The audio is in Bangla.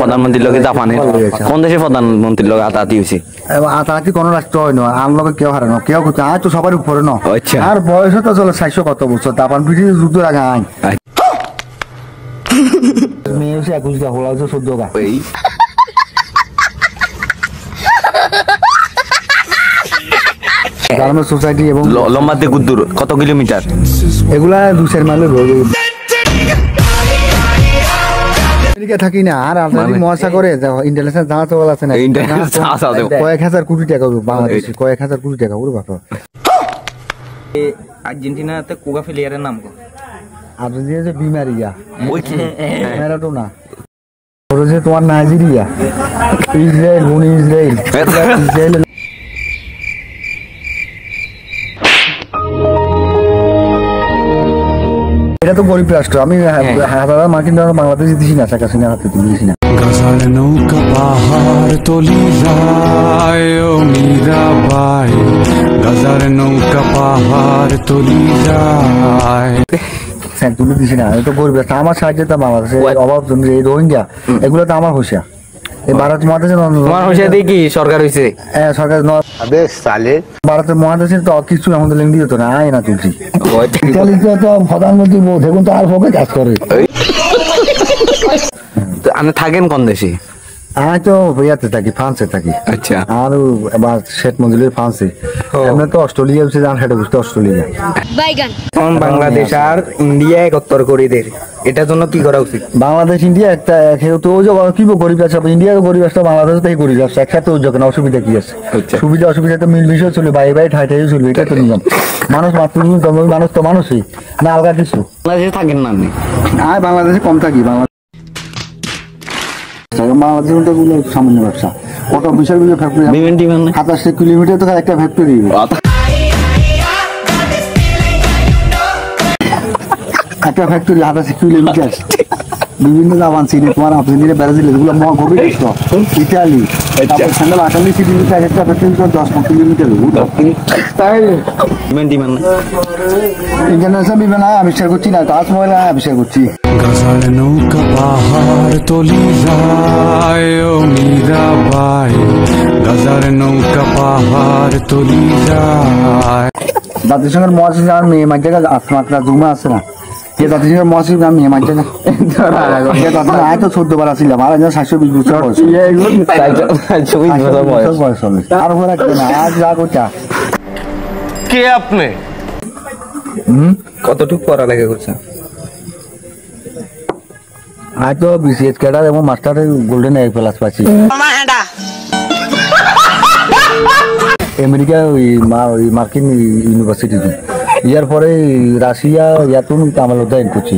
প্রধানমন্ত্রীর লগে জাপানের কোন দেশের প্রধানমন্ত্রীর লগে আতাতি হইছে আতাতি কোন রাষ্ট্র হয় না আর লগে কেউ হারানো কেউ করতে আয় তো সবার উপরে না আর বয়স তো চলে 600 কত বছর জাপান ব্রিটিশ যুদ্ধ আগে আয় মেয়ে হচ্ছে 21 গা হলা হচ্ছে 14 গা গার্মেন্টস সোসাইটি এবং লম্বাতে কুদ্দুর কত কিলোমিটার এগুলা 2-4 মাইলের আমেরিকা থাকি না আর আন্তর্জাতিক মহাসাগরে ইন্টারন্যাশনাল জাহাজ চলাচল আছে না কয়েক হাজার কোটি টাকা বাংলাদেশে কয়েক হাজার কোটি টাকা ওরে বাবা আর্জেন্টিনাতে কোগা প্লেয়ারের নাম কো আর্জেন্টিনা যে বিমারিয়া ওই কি ম্যারাডোনা ওরে যে তোমার নাইজেরিয়া ইসরায়েল বনি ইসরায়েল ইসরায়েল এটা তো গরিব রাষ্ট্র আমি হাজার মার্কিন ডলার বাংলাদেশ দিছি না টাকা সিনা হাতে দিছি না গাজার নৌকা পাহাড় তলি যায় ও মীরাবাই গাজার নৌকা পাহাড় তলি যায় তুলে দিছি না এটা গরিব রাষ্ট্র আমার সাহায্য তো বাংলাদেশে অভাব এই রোহিঙ্গা এগুলো তো আমার হোসা এই ভারত মহাদেশে তোমার হোসা দিয়ে কি সরকার হইছে হ্যাঁ সরকার আবে সালে ভারতের মহাদেশে তো কিছু আমাদের লিঙ্ক দিত না আয় না তুলছি ইতালিতে তো প্রধানমন্ত্রী দেখুন তো আর হোকে কাজ করে আপনি থাকেন কোন দেশে আমি তো ইয়াতে থাকি ফ্রান্সে থাকি আচ্ছা আর এবার শেখ মঞ্জুরের ফ্রান্সে আমরা তো অস্ট্রেলিয়া হচ্ছে জান সেটা বুঝতে অস্ট্রেলিয়া বাংলাদেশ আর ইন্ডিয়া একত্তর করে দেয় এটার জন্য কি করা উচিত বাংলাদেশ ইন্ডিয়া একটা তো ওই কি গরিব আছে ইন্ডিয়া গরিব আছে বাংলাদেশ থেকে গরিব আছে একসাথে ওই যখন অসুবিধা কি আছে সুবিধা অসুবিধা তো মিল মিশে চলবে বাই বাই ঠাই ঠাই চলবে এটা তো নিয়ম মানুষ মাত্র মানুষ তো মানুষই না আলগা কিছু বাংলাদেশে থাকেন না আপনি আর বাংলাদেশে কম থাকি বাংলাদেশের সামান্য ব্যবসা কত বিশাল বিশাল ফ্যাক্টরি 27 কিলোমিটার তো একটা ফ্যাক্টরি একটা ফ্যাক্টরি 27 কিলোমিটার বিভিন্ন জাপান চীনে তোমার আর্জেন্টিনা ব্রাজিল এগুলো গভীর ইটালি স্যান্ডেল আটালি কিলোমিটার একটা ফ্যাক্টরি 10 কিলোমিটার ইন্টারন্যাশনাল বিমান আবিষ্কার করছি না তাজমহল আবিষ্কার করছি গাজার নৌকা পাহাড় তলি যায় ও মীরাবাই গাজার নৌকা পাহাড় তলি যায় জাতিসংঘের মহাসচিব আর মেয়ে মাঝে আসমাত্রা জুমা আছে না যে জাতিসংঘের মহাসচিব আর মেয়ে মাঝে না আয় তো 14 বার আসছিলাম আর 720 বছর আর আজ যা করছা কে আপনি কতটুকু পড়ালেখা করছেন আজ তো বিসিএস ক্যাডার এবং মাস্টারের গোল্ডেন এ প্লাস পাচ্ছি আমেরিকা ওই মার্কিন ইউনিভার্সিটি ইয়ার পরে রাশিয়া ইয়াতুন কামাল উদ্যায়ন করছি